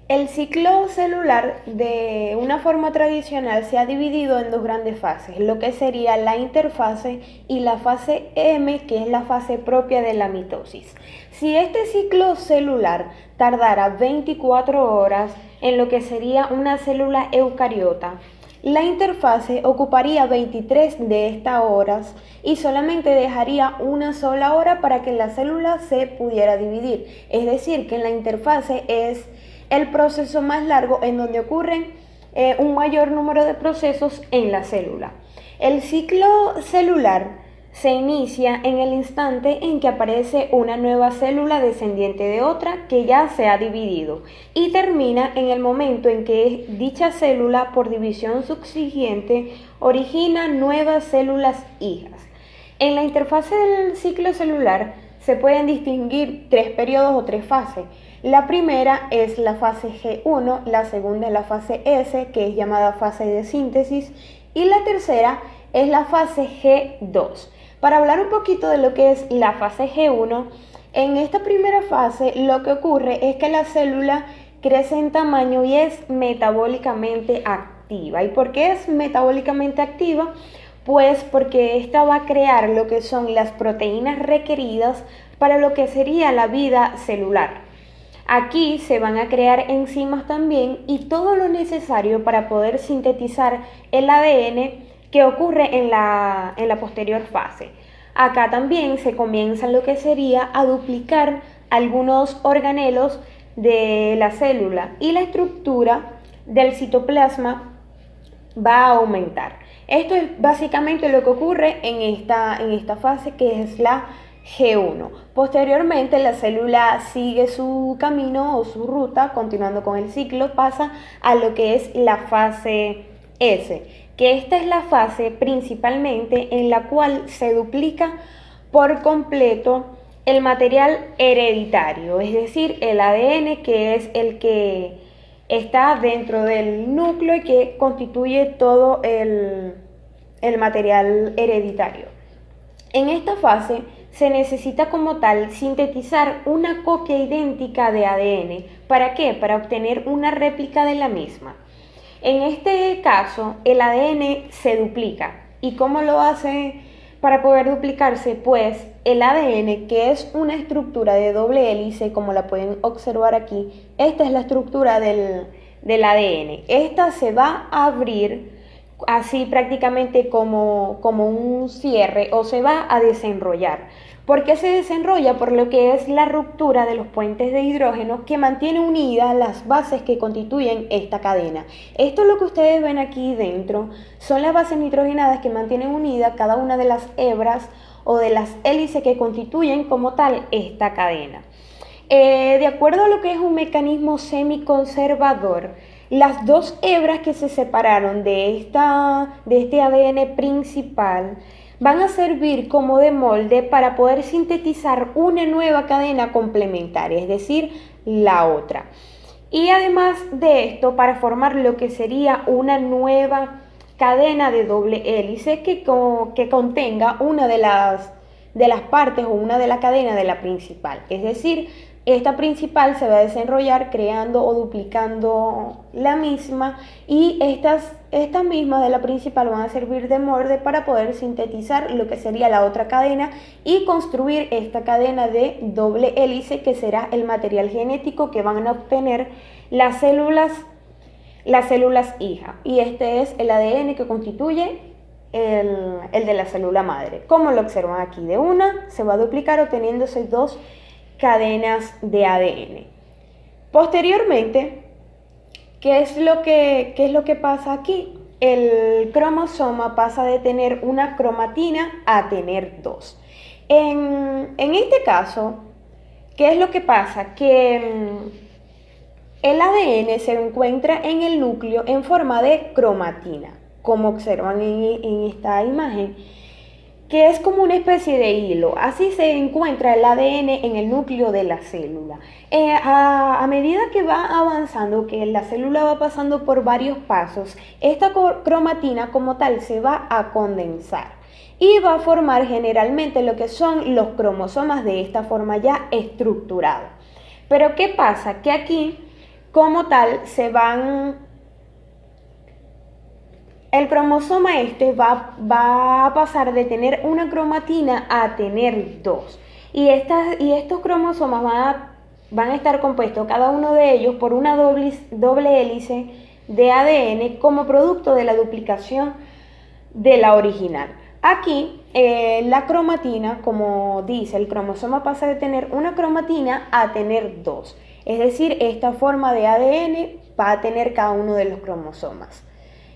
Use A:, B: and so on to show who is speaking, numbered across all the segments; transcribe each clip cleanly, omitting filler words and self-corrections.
A: El ciclo celular de una forma tradicional se ha dividido en dos grandes fases, lo que sería la interfase y la fase M, que es la fase propia de la mitosis. Si este ciclo celular tardara 24 horas en lo que sería una célula eucariota, la interfase ocuparía 23 de estas horas y solamente dejaría una sola hora para que la célula se pudiera dividir. Es decir, que en la interfase es el proceso más largo en donde ocurren un mayor número de procesos en la célula. El ciclo celular se inicia en el instante en que aparece una nueva célula descendiente de otra que ya se ha dividido y termina en el momento en que dicha célula, por división subsiguiente, origina nuevas células hijas. En la interfase del ciclo celular se pueden distinguir tres periodos o tres fases. La primera es la fase G1, la segunda es la fase S, que es llamada fase de síntesis, y la tercera es la fase G2. Para hablar un poquito de lo que es la fase G1, en esta primera fase lo que ocurre es que la célula crece en tamaño y es metabólicamente activa. ¿Y por qué es metabólicamente activa? Pues porque esta va a crear lo que son las proteínas requeridas para lo que sería la vida celular. Aquí se van a crear enzimas también y todo lo necesario para poder sintetizar el ADN que ocurre en la posterior fase. Acá también se comienza lo que sería a duplicar algunos organelos de la célula y la estructura del citoplasma va a aumentar. Esto es básicamente lo que ocurre en esta fase, que es la G1. Posteriormente la célula sigue su camino o su ruta, continuando con el ciclo, pasa a lo que es la fase S, que esta es la fase principalmente en la cual se duplica por completo el material hereditario, es decir, el ADN, que es el que está dentro del núcleo y que constituye todo el material hereditario. En esta fase se necesita como tal sintetizar una copia idéntica de ADN. ¿Para qué? Para obtener una réplica de la misma. En este caso, el ADN se duplica. ¿Y cómo lo hace para poder duplicarse? Pues el ADN, que es una estructura de doble hélice, como la pueden observar aquí, esta es la estructura del ADN. Esta se va a abrir así prácticamente como un cierre o se va a desenrollar. ¿Por qué se desenrolla? Por lo que es la ruptura de los puentes de hidrógeno que mantiene unidas las bases que constituyen esta cadena. Esto es lo que ustedes ven aquí dentro, son las bases nitrogenadas que mantienen unidas cada una de las hebras o de las hélices que constituyen como tal esta cadena. De acuerdo a lo que es un mecanismo semiconservador, las dos hebras que se separaron de este ADN principal van a servir como de molde para poder sintetizar una nueva cadena complementaria, es decir, la otra. Y además de esto, para formar lo que sería una nueva cadena de doble hélice que contenga una de las partes o una de la cadena de la principal. Es decir, esta principal se va a desarrollar creando o duplicando la misma y estas mismas de la principal van a servir de molde para poder sintetizar lo que sería la otra cadena y construir esta cadena de doble hélice que será el material genético que van a obtener las células hija. Y este es el ADN que constituye el de la célula madre. Como lo observan aquí, de una se va a duplicar obteniéndose dos cadenas de ADN. Posteriormente, ¿qué es lo que pasa aquí? El cromosoma pasa de tener una cromatina a tener dos. En este caso, ¿qué es lo que pasa? Que el ADN se encuentra en el núcleo en forma de cromatina, como observan en esta imagen, que es como una especie de hilo. Así se encuentra el ADN en el núcleo de la célula. A medida que va avanzando, que la célula va pasando por varios pasos, esta cromatina como tal se va a condensar y va a formar generalmente lo que son los cromosomas de esta forma ya estructurada. Pero ¿qué pasa? Que aquí como tal el cromosoma va a pasar de tener una cromatina a tener dos. Y estos cromosomas van a estar compuestos, cada uno de ellos, por una doble hélice de ADN como producto de la duplicación de la original. Aquí la cromatina, como dice, el cromosoma pasa de tener una cromatina a tener dos. Es decir, esta forma de ADN va a tener cada uno de los cromosomas.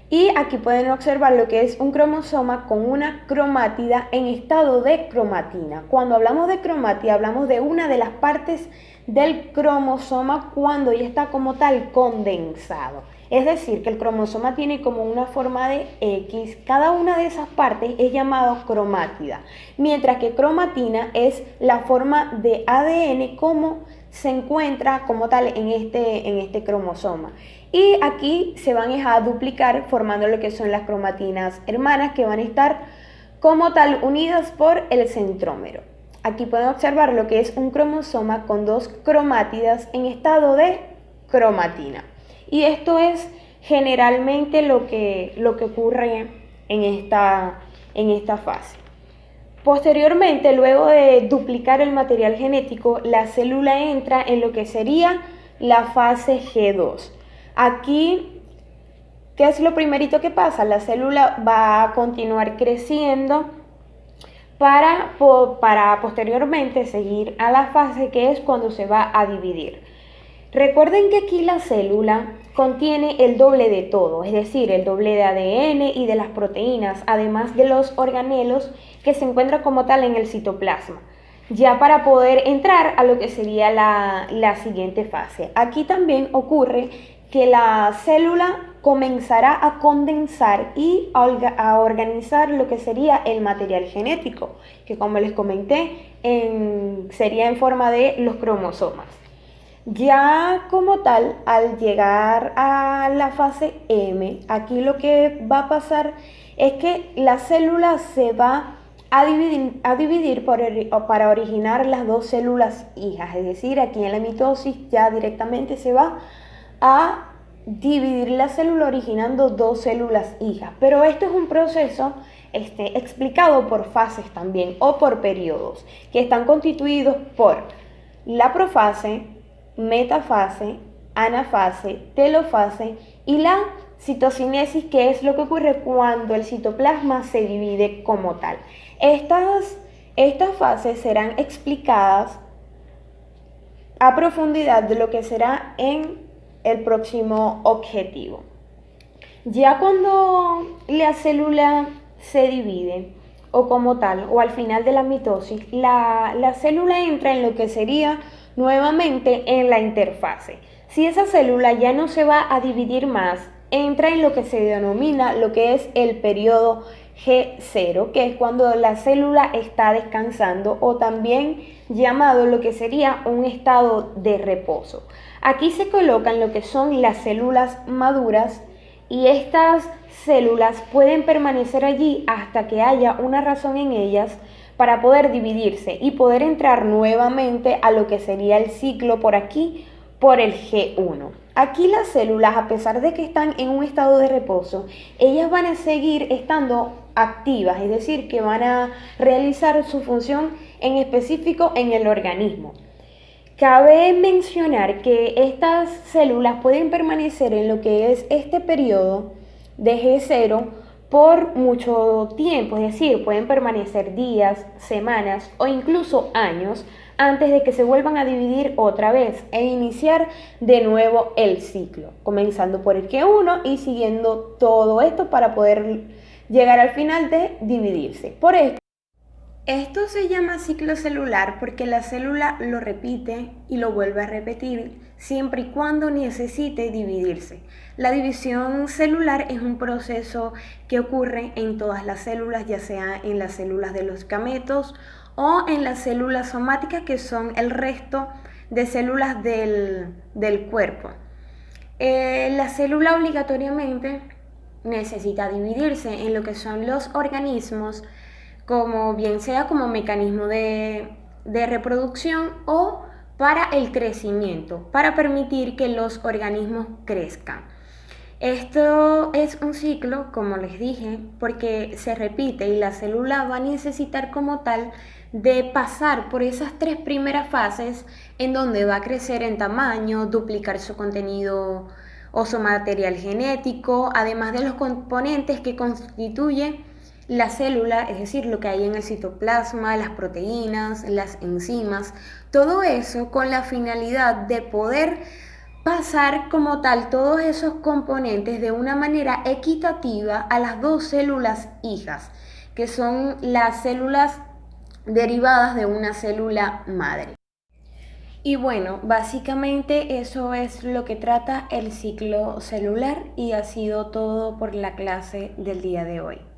A: Y aquí pueden observar lo que es un cromosoma con una cromátida en estado de cromatina. Cuando hablamos de cromátida, hablamos de una de las partes del cromosoma cuando ya está como tal condensado. Es decir, que el cromosoma tiene como una forma de X. Cada una de esas partes es llamada cromátida, mientras que cromatina es la forma de ADN como se encuentra como tal en este cromosoma. Y aquí se van a duplicar formando lo que son las cromatinas hermanas, que van a estar como tal unidas por el centrómero. Aquí pueden observar lo que es un cromosoma con dos cromátidas en estado de cromatina. Y esto es generalmente lo que ocurre en esta fase. Posteriormente, luego de duplicar el material genético, la célula entra en lo que sería la fase G2. Aquí, ¿qué es lo primerito que pasa? La célula va a continuar creciendo para posteriormente seguir a la fase que es cuando se va a dividir. Recuerden que aquí la célula contiene el doble de todo, es decir, el doble de ADN y de las proteínas, además de los organelos que se encuentran como tal en el citoplasma, ya para poder entrar a lo que sería la siguiente fase. Aquí también ocurre que la célula comenzará a condensar y a organizar lo que sería el material genético, que como les comenté, sería en forma de los cromosomas. Ya como tal, al llegar a la fase M, aquí lo que va a pasar es que la célula se va a dividir para originar las dos células hijas. Es decir, aquí en la mitosis ya directamente se va a dividir la célula originando dos células hijas. Pero esto es un proceso explicado por fases también o por periodos, que están constituidos por la profase, metafase, anafase, telofase y la citocinesis, que es lo que ocurre cuando el citoplasma se divide como tal. Estas fases serán explicadas a profundidad de lo que será en el próximo objetivo. Ya cuando la célula se divide, o como tal, o al final de la mitosis, la célula entra en lo que sería nuevamente en la interfase. Si esa célula ya no se va a dividir más, entra en lo que se denomina lo que es el periodo G0, que es cuando la célula está descansando, o también llamado lo que sería un estado de reposo. Aquí se colocan lo que son las células maduras, y estas células pueden permanecer allí hasta que haya una razón en ellas para poder dividirse y poder entrar nuevamente a lo que sería el ciclo por aquí, por el G1. Aquí las células, a pesar de que están en un estado de reposo, ellas van a seguir estando activas, es decir, que van a realizar su función en específico en el organismo. Cabe mencionar que estas células pueden permanecer en lo que es este periodo de G0 por mucho tiempo, es decir, pueden permanecer días, semanas o incluso años antes de que se vuelvan a dividir otra vez e iniciar de nuevo el ciclo, comenzando por el G1 y siguiendo todo esto para poder llegar al final de dividirse. Por esto se llama ciclo celular porque la célula lo repite y lo vuelve a repetir siempre y cuando necesite dividirse. La división celular es un proceso que ocurre en todas las células, ya sea en las células de los gametos o en las células somáticas, que son el resto de células del cuerpo. La célula obligatoriamente necesita dividirse en lo que son los organismos, como bien sea como mecanismo de reproducción o para el crecimiento, para permitir que los organismos crezcan. Esto es un ciclo, como les dije, porque se repite y la célula va a necesitar como tal de pasar por esas tres primeras fases en donde va a crecer en tamaño, duplicar su contenido o su material genético, además de los componentes que constituyen la célula, es decir, lo que hay en el citoplasma, las proteínas, las enzimas, todo eso con la finalidad de poder pasar como tal todos esos componentes de una manera equitativa a las dos células hijas, que son las células derivadas de una célula madre. Y bueno, básicamente eso es lo que trata el ciclo celular y ha sido todo por la clase del día de hoy.